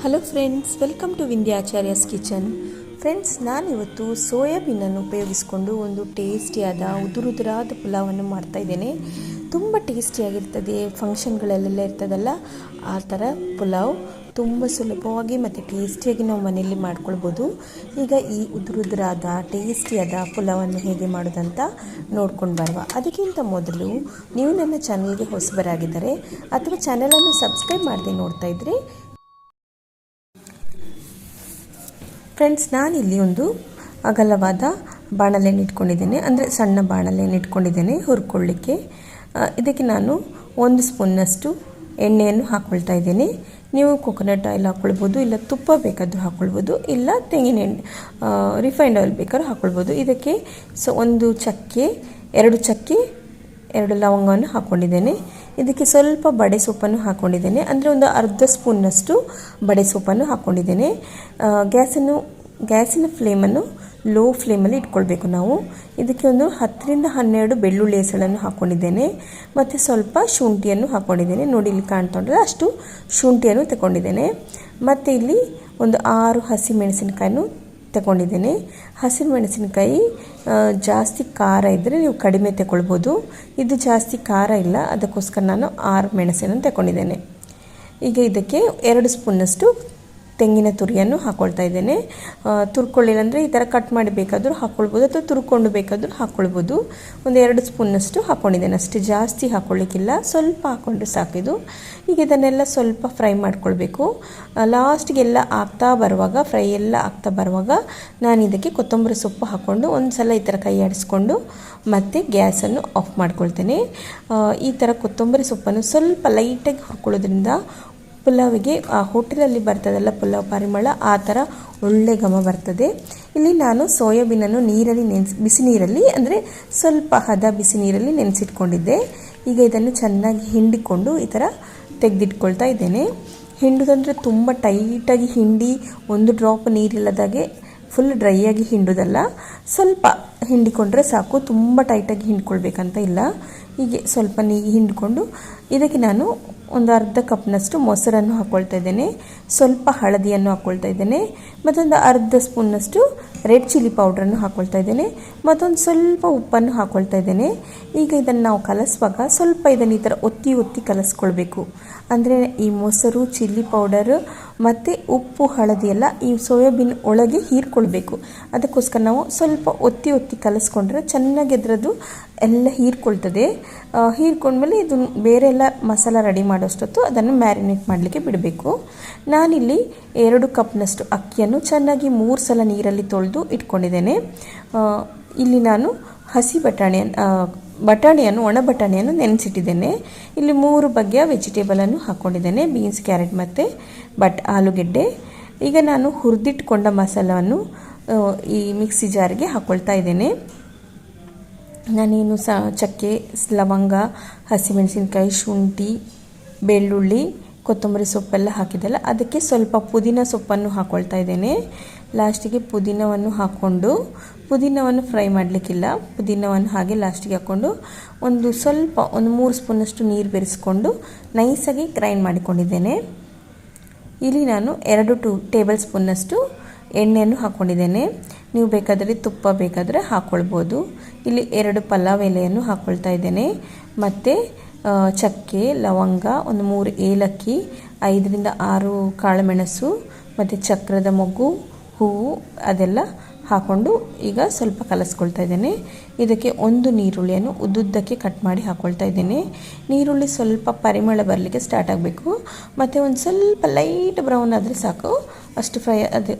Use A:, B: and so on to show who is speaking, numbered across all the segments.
A: Hello friends, welcome to Vindhyacharya's kitchen. Friends, ನಾನಿವತ್ತು ಸೋಯಾಬೀನನ್ನು ಉಪಯೋಗಿಸಿಕೊಂಡು ಒಂದು ಟೇಸ್ಟಿಯಾದ ಉದುರುದುರಾದ ಪುಲಾವನ್ನು ಮಾಡ್ತಾಯಿದ್ದೇನೆ. ತುಂಬ ಟೇಸ್ಟಿಯಾಗಿರ್ತದೆ. ಫಂಕ್ಷನ್ಗಳಲ್ಲೆಲ್ಲ ಇರ್ತದಲ್ಲ, ಆ ಥರ ಪುಲಾವ್ ತುಂಬ ಸುಲಭವಾಗಿ ಮತ್ತು ಟೇಸ್ಟಿಯಾಗಿ ನಾವು ಮನೆಯಲ್ಲಿ ಮಾಡ್ಕೊಳ್ಬೋದು. ಈಗ ಈ ಉದುರುದುರಾದ ಟೇಸ್ಟಿಯಾದ ಪುಲಾವನ್ನು ಹೇಗೆ ಮಾಡೋದಂತ ನೋಡ್ಕೊಂಡು ಬರುವ. ಅದಕ್ಕಿಂತ ಮೊದಲು ನೀವು ನನ್ನ ಚಾನಲ್ಗೆ ಹೊಸಬರಾಗಿದ್ದರೆ ಅಥವಾ ಚಾನಲನ್ನು ಸಬ್ಸ್ಕ್ರೈಬ್ ಮಾಡದೆ ನೋಡ್ತಾ ಇದ್ದರೆ, ಫ್ರೆಂಡ್ಸ್, ನಾನಿಲ್ಲಿ ಒಂದು ಅಗಲವಾದ ಬಾಣಲೆಯನ್ನು ಇಟ್ಕೊಂಡಿದ್ದೇನೆ, ಅಂದರೆ ಸಣ್ಣ ಬಾಣಲೆಯನ್ನು ಇಟ್ಕೊಂಡಿದ್ದೇನೆ ಹುರ್ಕೊಳ್ಳಿಕ್ಕೆ. ಇದಕ್ಕೆ ನಾನು 1 ಸ್ಪೂನ್ನಷ್ಟು ಎಣ್ಣೆಯನ್ನು ಹಾಕ್ಕೊಳ್ತಾ ಇದ್ದೇನೆ. ನೀವು ಕೊಕೊನಟ್ ಆಯಿಲ್ ಹಾಕ್ಕೊಳ್ಬೋದು, ಇಲ್ಲ ತುಪ್ಪ ಬೇಕಾದರೂ ಹಾಕ್ಕೊಳ್ಬೋದು, ಇಲ್ಲ ತೆಂಗಿನ ಎಣ್ಣೆ ರಿಫೈನ್ಡ್ ಆಯಿಲ್ ಬೇಕಾದ್ರೂ ಹಾಕ್ಕೊಳ್ಬೋದು. ಇದಕ್ಕೆ 1 ಚಕ್ಕೆ, 2 ಚಕ್ಕೆ, 2 ಲವಂಗವನ್ನು ಹಾಕ್ಕೊಂಡಿದ್ದೇನೆ. ಇದಕ್ಕೆ ಸ್ವಲ್ಪ ಬಡೆ ಸೊಪ್ಪನ್ನು ಹಾಕ್ಕೊಂಡಿದ್ದೇನೆ, ಅಂದರೆ ಒಂದು ಅರ್ಧ ಸ್ಪೂನ್ನಷ್ಟು ಬಡೆ ಸೊಪ್ಪನ್ನು ಹಾಕ್ಕೊಂಡಿದ್ದೇನೆ. ಗ್ಯಾಸಿನ ಫ್ಲೇಮನ್ನು ಲೋ ಫ್ಲೇಮಲ್ಲಿ ಇಟ್ಕೊಳ್ಬೇಕು ನಾವು. ಇದಕ್ಕೆ ಒಂದು 10 ರಿಂದ 12 ಬೆಳ್ಳುಳ್ಳಿ ಹೆಸಳನ್ನು ಹಾಕ್ಕೊಂಡಿದ್ದೇನೆ, ಮತ್ತು ಸ್ವಲ್ಪ ಶುಂಠಿಯನ್ನು ಹಾಕ್ಕೊಂಡಿದ್ದೇನೆ. ನೋಡಿ, ಇಲ್ಲಿ ಕಾಣ್ತಾ ಉಂಟಲ್ಲ, ಅಷ್ಟು ಶುಂಠಿಯನ್ನು ತಗೊಂಡಿದ್ದೇನೆ. ಮತ್ತು ಇಲ್ಲಿ ಒಂದು 6 ಹಸಿಮೆಣಸಿನಕಾಯನ್ನು ತಗೊಂಡಿದ್ದೇನೆ. ಹಸಿಮೆಣಸಿನಕಾಯಿ ಜಾಸ್ತಿ ಖಾರ ಇದ್ದರೆ ನೀವು ಕಡಿಮೆ ತಗೊಳ್ಬೋದು. ಇದು ಜಾಸ್ತಿ ಖಾರ ಇಲ್ಲ, ಅದಕ್ಕೋಸ್ಕರ ನಾನು 6 ಮೆಣಸನ್ನು ತಗೊಂಡಿದ್ದೇನೆ. ಈಗ ಇದಕ್ಕೆ 2 ಸ್ಪೂನ್ನಷ್ಟು ತೆಂಗಿನ ತುರಿಯನ್ನು ಹಾಕ್ಕೊಳ್ತಾ ಇದ್ದೇನೆ. ತುರ್ಕೊಳ್ಳಿಲ್ಲ ಅಂದರೆ ಈ ಥರ ಕಟ್ ಮಾಡಿ ಬೇಕಾದರೂ ಹಾಕ್ಕೊಳ್ಬೋದು, ಅಥವಾ ತುರ್ಕೊಂಡು ಬೇಕಾದರೂ ಹಾಕ್ಕೊಳ್ಬೋದು. ಒಂದು 2 ಸ್ಪೂನ್ನಷ್ಟು ಹಾಕ್ಕೊಂಡಿದ್ದೇನೆ, ಅಷ್ಟು ಜಾಸ್ತಿ ಹಾಕ್ಕೊಳ್ಳಿಕ್ಕಿಲ್ಲ, ಸ್ವಲ್ಪ ಹಾಕ್ಕೊಂಡ್ರೆ ಸಾಕಿದು. ಈಗ ಇದನ್ನೆಲ್ಲ ಸ್ವಲ್ಪ ಫ್ರೈ ಮಾಡ್ಕೊಳ್ಬೇಕು. ಲಾಸ್ಟಿಗೆಲ್ಲ ಫ್ರೈ ಎಲ್ಲ ಆಗ್ತಾ ಬರುವಾಗ ನಾನು ಇದಕ್ಕೆ ಕೊತ್ತಂಬರಿ ಸೊಪ್ಪು ಹಾಕ್ಕೊಂಡು ಒಂದು ಸಲ ಈ ಥರ ಕೈ ಆಡಿಸ್ಕೊಂಡು ಮತ್ತೆ ಗ್ಯಾಸನ್ನು ಆಫ್ ಮಾಡ್ಕೊಳ್ತೇನೆ. ಈ ಥರ ಕೊತ್ತಂಬರಿ ಸೊಪ್ಪನ್ನು ಸ್ವಲ್ಪ ಲೈಟಾಗಿ ಹುರ್ಕೊಳ್ಳೋದ್ರಿಂದ ಪುಲಾವಿಗೆ ಆ ಹೋಟೆಲಲ್ಲಿ ಬರ್ತದಲ್ಲ ಪುಲಾವ್ ಪರಿಮಳ, ಆ ಥರ ಒಳ್ಳೆ ಘಮ ಬರ್ತದೆ. ಇಲ್ಲಿ ನಾನು ಸೋಯಾಬೀನನ್ನು ಬಿಸಿ ನೀರಲ್ಲಿ, ಅಂದರೆ ಸ್ವಲ್ಪ ಹದ ಬಿಸಿ ನೀರಲ್ಲಿ ನೆನೆಸಿಟ್ಕೊಂಡಿದ್ದೆ. ಈಗ ಇದನ್ನು ಚೆನ್ನಾಗಿ ಹಿಂಡಿಕೊಂಡು ಈ ಥರ ತೆಗೆದಿಟ್ಕೊಳ್ತಾ ಇದ್ದೇನೆ. ಹಿಂಡುದಂದರೆ ತುಂಬ ಟೈಟಾಗಿ ಹಿಂಡಿ ಒಂದು ಡ್ರಾಪ್ ನೀರಿಲ್ಲದಾಗೆ ಫುಲ್ ಡ್ರೈಯಾಗಿ ಹಿಂಡೋದಲ್ಲ, ಸ್ವಲ್ಪ ಹಿಂಡಿಕೊಂಡ್ರೆ ಸಾಕು. ತುಂಬ ಟೈಟಾಗಿ ಹಿಂಡ್ಕೊಳ್ಬೇಕಂತ ಇಲ್ಲ. ಹೀಗೆ ಸ್ವಲ್ಪ ಹಿಂಡಿಕೊಂಡು ಇದಕ್ಕೆ ನಾನು ಒಂದು ಅರ್ಧ ಕಪ್ನಷ್ಟು ಮೊಸರನ್ನು ಹಾಕ್ಕೊಳ್ತಾ ಇದ್ದೇನೆ, ಸ್ವಲ್ಪ ಹಳದಿಯನ್ನು ಹಾಕ್ಕೊಳ್ತಾ ಇದ್ದೇನೆ, ಮತ್ತೊಂದು ಅರ್ಧ ಸ್ಪೂನ್ನಷ್ಟು ರೆಡ್ ಚಿಲ್ಲಿ ಪೌಡ್ರನ್ನು ಹಾಕ್ಕೊಳ್ತಾ ಇದ್ದೇನೆ, ಮತ್ತೊಂದು ಸ್ವಲ್ಪ ಉಪ್ಪನ್ನು ಹಾಕ್ಕೊಳ್ತಾ ಇದ್ದೇನೆ. ಈಗ ಇದನ್ನು ನಾವು ಕಲಸುವಾಗ ಸ್ವಲ್ಪ ಇದನ್ನು ಈ ಥರ ಒತ್ತಿ ಕಲಸ್ಕೊಳ್ಬೇಕು. ಅಂದರೆ ಈ ಮೊಸರು, ಚಿಲ್ಲಿ ಪೌಡರ್ ಮತ್ತು ಉಪ್ಪು, ಹಳದಿ ಎಲ್ಲ ಈ ಸೋಯಾಬೀನ್ ಒಳಗೆ ಹೀರ್ಕೊಳ್ಬೇಕು. ಅದಕ್ಕೋಸ್ಕರ ನಾವು ಸ್ವಲ್ಪ ಒತ್ತಿ ಕಲಸ್ಕೊಂಡ್ರೆ ಚೆನ್ನಾಗಿ ಅದರದ್ದು ಎಲ್ಲ ಹೀರ್ಕೊಳ್ತದೆ. ಹೀರ್ಕೊಂಡ್ಮೇಲೆ ಇದು ಬೇರೆ ಎಲ್ಲ ಮಸಾಲ ರೆಡಿ ಮಾಡೋಷ್ಟೊತ್ತು ಅದನ್ನು ಮ್ಯಾರಿನೇಟ್ ಮಾಡಲಿಕ್ಕೆ ಬಿಡಬೇಕು. ನಾನಿಲ್ಲಿ 2 ಕಪ್ನಷ್ಟು ಅಕ್ಕಿಯನ್ನು ಚೆನ್ನಾಗಿ 3 ಸಲ ನೀರಲ್ಲಿ ತೊಳೆದು ಇಟ್ಕೊಂಡಿದ್ದೇನೆ. ಇಲ್ಲಿ ನಾನು ಹಸಿ ಬಟಾಣಿಯನ್ನು ಒಣ ಬಟಾಣಿಯನ್ನು ನೆನೆಸಿಟ್ಟಿದ್ದೇನೆ. ಇಲ್ಲಿ 3 ಬಗೆಯ ವೆಜಿಟೇಬಲನ್ನು ಹಾಕ್ಕೊಂಡಿದ್ದೇನೆ, ಬೀನ್ಸ್, ಕ್ಯಾರೆಟ್ ಮತ್ತು ಆಲೂಗೆಡ್ಡೆ. ಈಗ ನಾನು ಹುರಿದಿಟ್ಕೊಂಡ ಮಸಾಲವನ್ನು ಈ ಮಿಕ್ಸಿ ಜಾರಿಗೆ ಹಾಕ್ಕೊಳ್ತಾ ಇದ್ದೇನೆ. ನಾನೇನು ಚಕ್ಕೆ, ಲವಂಗ, ಹಸಿಮೆಣಸಿನ್ಕಾಯಿ, ಶುಂಠಿ, ಬೆಳ್ಳುಳ್ಳಿ, ಕೊತ್ತಂಬರಿ ಸೊಪ್ಪೆಲ್ಲ ಹಾಕಿದ್ದಲ್ಲ, ಅದಕ್ಕೆ ಸ್ವಲ್ಪ ಪುದೀನ ಸೊಪ್ಪನ್ನು ಹಾಕ್ಕೊಳ್ತಾ ಇದ್ದೇನೆ. ಲಾಸ್ಟಿಗೆ ಪುದೀನವನ್ನು ಹಾಕ್ಕೊಂಡು, ಪುದೀನವನ್ನು ಫ್ರೈ ಮಾಡಲಿಕ್ಕಿಲ್ಲ, ಪುದೀನವನ್ನು ಹಾಗೆ ಲಾಸ್ಟಿಗೆ ಹಾಕ್ಕೊಂಡು ಒಂದು 3 ಸ್ಪೂನಷ್ಟು ನೀರು ಬೆರೆಸ್ಕೊಂಡು ನೈಸಾಗಿ ಗ್ರೈಂಡ್ ಮಾಡಿಕೊಂಡಿದ್ದೇನೆ. ಇಲ್ಲಿ ನಾನು 2 ಟೇಬಲ್ ಸ್ಪೂನ್ನಷ್ಟು ಎಣ್ಣೆಯನ್ನು ಹಾಕ್ಕೊಂಡಿದ್ದೇನೆ. ನೀವು ಬೇಕಾದರೆ ತುಪ್ಪ ಬೇಕಾದರೆ ಹಾಕ್ಕೊಳ್ಬೋದು. ಇಲ್ಲಿ 2 ಪಲಾವ್ ಎಲೆಯನ್ನು ಹಾಕ್ಕೊಳ್ತಾ ಇದ್ದೇನೆ, ಮತ್ತು ಚಕ್ಕೆ, ಲವಂಗ, ಒಂದು 3 ಏಲಕ್ಕಿ, 5 ರಿಂದ 6 ಕಾಳುಮೆಣಸು, ಮತ್ತು ಚಕ್ರದ ಮೊಗ್ಗು, ಹೂವು ಅದೆಲ್ಲ ಹಾಕ್ಕೊಂಡು ಈಗ ಸ್ವಲ್ಪ ಕಲಸ್ಕೊಳ್ತಾ ಇದ್ದೇನೆ. ಇದಕ್ಕೆ 1 ನೀರುಳ್ಳಿಯನ್ನು ಉದ್ದುದ್ದಕ್ಕೆ ಕಟ್ ಮಾಡಿ ಹಾಕ್ಕೊಳ್ತಾ ಇದ್ದೇನೆ. ನೀರುಳ್ಳಿ ಸ್ವಲ್ಪ ಪರಿಮಳ ಬರಲಿಕ್ಕೆ ಸ್ಟಾರ್ಟ್ ಆಗಬೇಕು, ಮತ್ತು ಒಂದು ಸ್ವಲ್ಪ ಲೈಟ್ ಬ್ರೌನ್ ಆದರೆ ಸಾಕು, ಅಷ್ಟು ಫ್ರೈ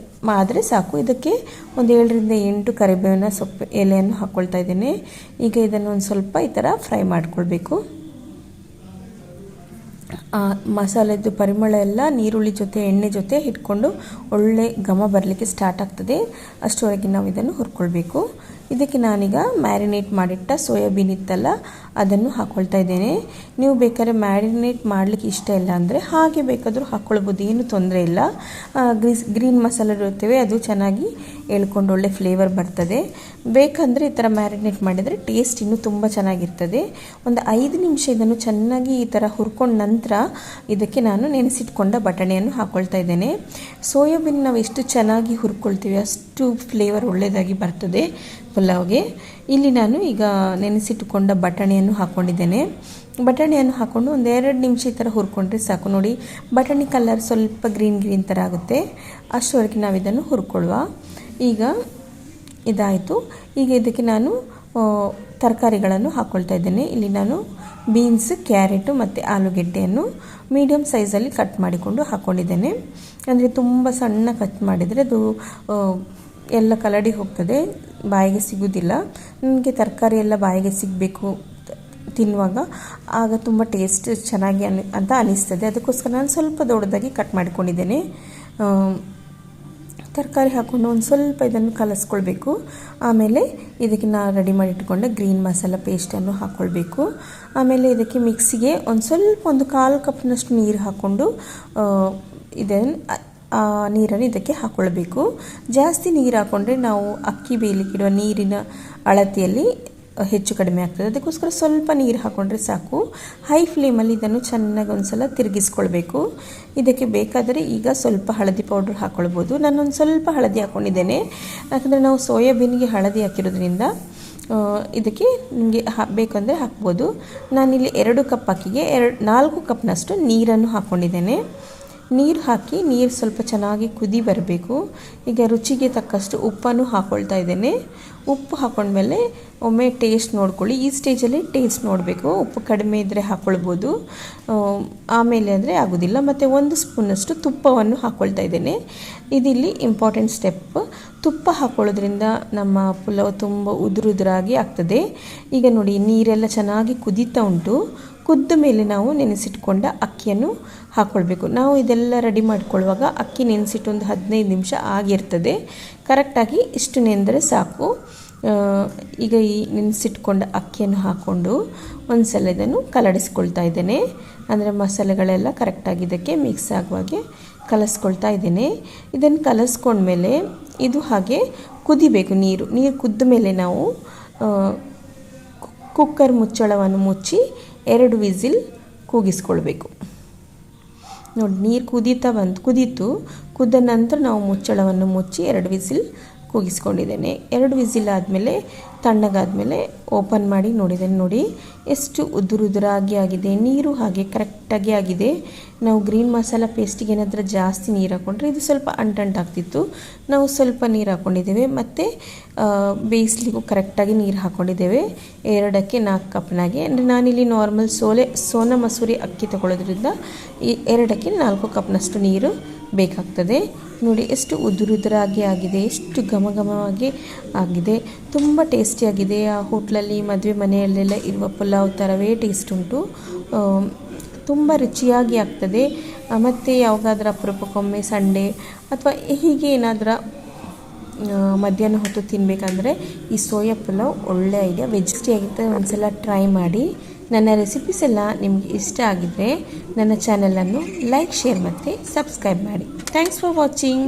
A: ಆದರೆ ಸಾಕು. ಇದಕ್ಕೆ ಒಂದು 7 ರಿಂದ 8 ಕರಿಬೇವಿನ ಸೊಪ್ಪು ಎಲೆಯನ್ನು ಹಾಕ್ಕೊಳ್ತಾ ಇದ್ದೇನೆ. ಈಗ ಇದನ್ನು ಒಂದು ಸ್ವಲ್ಪ ಈ ಥರ ಫ್ರೈ ಮಾಡಿಕೊಳ್ಬೇಕು. ಮಸಾಲೆದು ಪರಿಮಳ ಎಲ್ಲ ನೀರುಳ್ಳಿ ಜೊತೆ ಎಣ್ಣೆ ಜೊತೆ ಇಟ್ಕೊಂಡು ಒಳ್ಳೆ ಘಮ ಬರಲಿಕ್ಕೆ ಸ್ಟಾರ್ಟ್ ಆಗ್ತದೆ. ಅಷ್ಟರವರೆಗೆ ನಾವು ಇದನ್ನು ಹುರ್ಕೊಳ್ಬೇಕು. ಇದಕ್ಕೆ ನಾನೀಗ ಮ್ಯಾರಿನೇಟ್ ಮಾಡಿಟ್ಟ ಸೋಯಾಬೀನ್ ಇತ್ತಲ್ಲ, ಅದನ್ನು ಹಾಕ್ಕೊಳ್ತಾ ಇದ್ದೇನೆ. ನೀವು ಬೇಕಾದ್ರೆ ಮ್ಯಾರಿನೇಟ್ ಮಾಡಲಿಕ್ಕೆ ಇಷ್ಟ ಇಲ್ಲ ಅಂದರೆ ಹಾಗೆ ಬೇಕಾದರೂ ಹಾಕ್ಕೊಳ್ಬೋದು, ಏನು ತೊಂದರೆ ಇಲ್ಲ. ಗ್ರೀನ್ ಮಸಾಲೆ ಇರ್ತೇವೆ, ಅದು ಚೆನ್ನಾಗಿ ಎಳ್ಕೊಂಡು ಒಳ್ಳೆ ಫ್ಲೇವರ್ ಬರ್ತದೆ. ಬೇಕಂದರೆ ಈ ಥರ ಮ್ಯಾರಿನೇಟ್ ಮಾಡಿದರೆ ಟೇಸ್ಟ್ ಇನ್ನೂ ತುಂಬ ಚೆನ್ನಾಗಿರ್ತದೆ. ಒಂದು 5 ನಿಮಿಷ ಇದನ್ನು ಚೆನ್ನಾಗಿ ಈ ಥರ ಹುರ್ಕೊಂಡ ನಂತರ ಇದಕ್ಕೆ ನಾನು ನೆನೆಸಿಟ್ಕೊಂಡ ಬಟಾಣಿಯನ್ನು ಹಾಕ್ಕೊಳ್ತಾ ಇದ್ದೇನೆ. ಸೋಯಾಬೀನ್ ನಾವು ಎಷ್ಟು ಚೆನ್ನಾಗಿ ಹುರ್ಕೊಳ್ತೀವಿ ಅಷ್ಟು ಫ್ಲೇವರ್ ಒಳ್ಳೆಯದಾಗಿ ಬರ್ತದೆ ಪುಲಾವ್ಗೆ. ಇಲ್ಲಿ ನಾನು ಈಗ ನೆನೆಸಿಟ್ಟುಕೊಂಡ ಬಟಾಣಿಯನ್ನು ಹಾಕ್ಕೊಂಡಿದ್ದೇನೆ. ಬಟಾಣಿಯನ್ನು ಹಾಕ್ಕೊಂಡು ಒಂದು 2 ನಿಮಿಷ ಈ ಥರ ಹುರ್ಕೊಂಡ್ರೆ ಸಾಕು. ನೋಡಿ ಬಟಾಣಿ ಕಲರ್ ಸ್ವಲ್ಪ ಗ್ರೀನ್ ಥರ ಆಗುತ್ತೆ, ಅಷ್ಟವರೆಗೆ ನಾವು ಇದನ್ನು ಹುರ್ಕೊಳ್ಳುವ. ಈಗ ಇದಾಯಿತು. ಈಗ ಇದಕ್ಕೆ ನಾನು ತರಕಾರಿಗಳನ್ನು ಹಾಕ್ಕೊಳ್ತಾ ಇದ್ದೇನೆ. ಇಲ್ಲಿ ನಾನು ಬೀನ್ಸ್, ಕ್ಯಾರೆಟು ಮತ್ತು ಆಲೂಗೆಡ್ಡೆಯನ್ನು ಮೀಡಿಯಮ್ ಸೈಜಲ್ಲಿ ಕಟ್ ಮಾಡಿಕೊಂಡು ಹಾಕ್ಕೊಂಡಿದ್ದೇನೆ. ಅಂದರೆ ತುಂಬ ಸಣ್ಣ ಕಟ್ ಮಾಡಿದರೆ ಅದು ಎಲ್ಲ ಕಲಡಿ ಹೋಗ್ತದೆ, ಬಾಯಿಗೆ ಸಿಗೋದಿಲ್ಲ. ನನಗೆ ತರಕಾರಿ ಎಲ್ಲ ಬಾಯಿಗೆ ಸಿಗಬೇಕು ತಿನ್ನುವಾಗ, ಆಗ ತುಂಬ ಟೇಸ್ಟ್ ಚೆನ್ನಾಗಿ ಅಂತ ಅನಿಸ್ತದೆ. ಅದಕ್ಕೋಸ್ಕರ ನಾನು ಸ್ವಲ್ಪ ದೊಡ್ಡದಾಗಿ ಕಟ್ ಮಾಡಿಕೊಂಡಿದ್ದೇನೆ. ತರಕಾರಿ ಹಾಕ್ಕೊಂಡು ಒಂದು ಸ್ವಲ್ಪ ಇದನ್ನು ಕಲಸ್ಕೊಳ್ಬೇಕು. ಆಮೇಲೆ ಇದಕ್ಕೆ ನಾನು ರೆಡಿ ಮಾಡಿಟ್ಕೊಂಡೆ ಗ್ರೀನ್ ಮಸಾಲ ಪೇಸ್ಟನ್ನು ಹಾಕ್ಕೊಳ್ಬೇಕು. ಆಮೇಲೆ ಇದಕ್ಕೆ ಮಿಕ್ಸಿಗೆ ಒಂದು 1/4 ಕಪ್ನಷ್ಟು ನೀರು ಹಾಕ್ಕೊಂಡು ನೀರನ್ನು ಇದಕ್ಕೆ ಹಾಕ್ಕೊಳ್ಬೇಕು. ಜಾಸ್ತಿ ನೀರು ಹಾಕ್ಕೊಂಡ್ರೆ ನಾವು ಅಕ್ಕಿ ಬೇಯಲಿಕ್ಕಿಡುವ ನೀರಿನ ಅಳತೆಯಲ್ಲಿ ಹೆಚ್ಚು ಕಡಿಮೆ ಆಗ್ತದೆ. ಅದಕ್ಕೋಸ್ಕರ ಸ್ವಲ್ಪ ನೀರು ಹಾಕ್ಕೊಂಡ್ರೆ ಸಾಕು. ಹೈ ಫ್ಲೇಮಲ್ಲಿ ಇದನ್ನು ಚೆನ್ನಾಗಿ ಒಂದ್ಸಲ ತಿರುಗಿಸ್ಕೊಳ್ಬೇಕು. ಇದಕ್ಕೆ ಬೇಕಾದರೆ ಈಗ ಸ್ವಲ್ಪ ಹಳದಿ ಪೌಡ್ರ್ ಹಾಕ್ಕೊಳ್ಬೋದು. ನಾನೊಂದು ಸ್ವಲ್ಪ ಹಳದಿ ಹಾಕ್ಕೊಂಡಿದ್ದೇನೆ, ಯಾಕಂದರೆ ನಾವು ಸೋಯಾಬೀನ್ಗೆ ಹಳದಿ ಹಾಕಿರೋದ್ರಿಂದ ಇದಕ್ಕೆ ನಿಮಗೆ ಬೇಕಂದರೆ ಹಾಕ್ಬೋದು. ನಾನಿಲ್ಲಿ 2 ಕಪ್ ಅಕ್ಕಿಗೆ 4 ಕಪ್ನಷ್ಟು ನೀರನ್ನು ಹಾಕ್ಕೊಂಡಿದ್ದೇನೆ. ನೀರು ಹಾಕಿ ನೀರು ಸ್ವಲ್ಪ ಚೆನ್ನಾಗಿ ಕುದಿ ಬರಬೇಕು. ಈಗ ರುಚಿಗೆ ತಕ್ಕಷ್ಟು ಉಪ್ಪನ್ನು ಹಾಕ್ಕೊಳ್ತಾ ಇದ್ದೇನೆ. ಉಪ್ಪು ಹಾಕ್ಕೊಂಡ್ಮೇಲೆ ಒಮ್ಮೆ ಟೇಸ್ಟ್ ನೋಡ್ಕೊಳ್ಳಿ. ಈ ಸ್ಟೇಜಲ್ಲಿ ಟೇಸ್ಟ್ ನೋಡಬೇಕು. ಉಪ್ಪು ಕಡಿಮೆ ಇದ್ದರೆ ಹಾಕ್ಕೊಳ್ಬೋದು, ಆಮೇಲೆ ಅಂದರೆ ಆಗೋದಿಲ್ಲ. ಮತ್ತು 1 ಸ್ಪೂನಷ್ಟು ತುಪ್ಪವನ್ನು ಹಾಕ್ಕೊಳ್ತಾ ಇದ್ದೇನೆ. ಇದಿಲ್ಲಿ ಇಂಪಾರ್ಟೆಂಟ್ ಸ್ಟೆಪ್. ತುಪ್ಪ ಹಾಕ್ಕೊಳ್ಳೋದ್ರಿಂದ ನಮ್ಮ ಪುಲಾವ್ ತುಂಬ ಉದುರಾಗಿ ಆಗ್ತದೆ. ಈಗ ನೋಡಿ ನೀರೆಲ್ಲ ಚೆನ್ನಾಗಿ ಕುದೀತಾ ಉಂಟು. ಕುದ್ದ ಮೇಲೆ ನಾವು ನೆನೆಸಿಟ್ಕೊಂಡ ಅಕ್ಕಿಯನ್ನು ಹಾಕ್ಕೊಳ್ಬೇಕು. ನಾವು ಇದೆಲ್ಲ ರೆಡಿ ಮಾಡ್ಕೊಳ್ಳುವಾಗ ಅಕ್ಕಿ ನೆನೆಸಿಟ್ಟು ಒಂದು 15 ನಿಮಿಷ ಆಗಿರ್ತದೆ. ಕರೆಕ್ಟಾಗಿ ಇಷ್ಟು ನೆಂದರೆ ಸಾಕು. ಈಗ ಈ ನೆನೆಸಿಟ್ಕೊಂಡ ಅಕ್ಕಿಯನ್ನು ಹಾಕ್ಕೊಂಡು ಒಂದು ಸಲ ಇದನ್ನು ಕಲಡಿಸ್ಕೊಳ್ತಾ ಇದ್ದೇನೆ. ಅಂದರೆ ಮಸಾಲೆಗಳೆಲ್ಲ ಕರೆಕ್ಟಾಗಿ ಇದಕ್ಕೆ ಮಿಕ್ಸ್ ಆಗುವಾಗೆ ಕಲಸ್ಕೊಳ್ತಾ ಇದ್ದೇನೆ. ಇದನ್ನು ಕಲಸ್ಕೊಂಡ್ಮೇಲೆ ಇದು ಹಾಗೆ ಕುದಿಬೇಕು. ನೀರು ಕುದ್ದ ಮೇಲೆ ನಾವು ಕುಕ್ಕರ್ ಮುಚ್ಚಳವನ್ನು ಮುಚ್ಚಿ 2 ವಿಸಿಲ್ ಕೂಗಿಸ್ಕೊಳ್ಬೇಕು. ನೋಡಿ ನೀರು ಕುದೀತು. ಕುದ್ದ ನಂತರ ನಾವು ಮುಚ್ಚಳವನ್ನು ಮುಚ್ಚಿ 2 ವಿಸಿಲ್ ಕೂಗಿಸ್ಕೊಂಡಿದ್ದೇನೆ. 2 ವಿಸಿಲ್ ಆದಮೇಲೆ ತಣ್ಣಗಾದಮೇಲೆ ಓಪನ್ ಮಾಡಿ ನೋಡಿದ್ದೇನೆ. ನೋಡಿ ಎಷ್ಟು ಉದುರಾಗಿ ಆಗಿದೆ. ನೀರು ಹಾಗೆ ಕರೆಕ್ಟಾಗಿ ಆಗಿದೆ. ನಾವು ಗ್ರೀನ್ ಮಸಾಲ ಪೇಸ್ಟಿಗೆ ಏನಾದರೂ ಜಾಸ್ತಿ ನೀರು ಹಾಕ್ಕೊಂಡ್ರೆ ಇದು ಸ್ವಲ್ಪ ಅಂಟಂಟಾಗ್ತಿತ್ತು. ನಾವು ಸ್ವಲ್ಪ ನೀರು ಹಾಕ್ಕೊಂಡಿದ್ದೇವೆ. ಮತ್ತು ಬೇಯಿಸ್ಲಿಕ್ಕೂ ಕರೆಕ್ಟಾಗಿ ನೀರು ಹಾಕ್ಕೊಂಡಿದ್ದೇವೆ. 2ಕ್ಕೆ 4 ಕಪ್ನಾಗೆ. ಅಂದರೆ ನಾನಿಲ್ಲಿ ನಾರ್ಮಲ್ ಸೋನಾ ಮಸೂರಿ ಅಕ್ಕಿ ತಗೊಳ್ಳೋದ್ರಿಂದ ಈ 2ಕ್ಕೆ 4 ಕಪ್ನಷ್ಟು ನೀರು ಬೇಕಾಗ್ತದೆ. ನೋಡಿ ಎಷ್ಟು ಉದುರಾಗಿ ಆಗಿದೆ, ಎಷ್ಟು ಘಮಘಮವಾಗಿ ಆಗಿದೆ. ತುಂಬ ಟೇಸ್ಟಿಯಾಗಿದೆ. ಆ ಹೋಟ್ಲಲ್ಲಿ ಮದುವೆ ಮನೆಯಲ್ಲೆಲ್ಲ ಇರುವ ಪುಲಾವ್ ಥರವೇ ಟೇಸ್ಟ್ ಉಂಟು. ತುಂಬ ರುಚಿಯಾಗಿ ಆಗ್ತದೆ. ಮತ್ತು ಯಾವಾಗಾದ್ರೂ ಅಪರೂಪಕ್ಕೊಮ್ಮೆ ಸಂಡೇ ಅಥವಾ ಹೀಗೆ ಏನಾದರೂ ಮಧ್ಯಾಹ್ನ ಹೊತ್ತು ತಿನ್ನಬೇಕಂದ್ರೆ ಈ ಸೋಯಾ ಪುಲಾವ್ ಒಳ್ಳೆ ಐಡಿಯಾ. ವೆಜಿಟೇರಿಯಾಗಿರ್ತದೆ. ಒಂದ್ಸಲ ಟ್ರೈ ಮಾಡಿ. ನನ್ನ ರೆಸಿಪೀಸ್ ಎಲ್ಲ ನಿಮಗೆ ಇಷ್ಟ ಆಗಿದ್ದರೆ ನನ್ನ ಚಾನಲನ್ನು ಲೈಕ್, ಶೇರ್ ಮತ್ತು ಸಬ್ಸ್ಕ್ರೈಬ್ ಮಾಡಿ. Thanks for watching.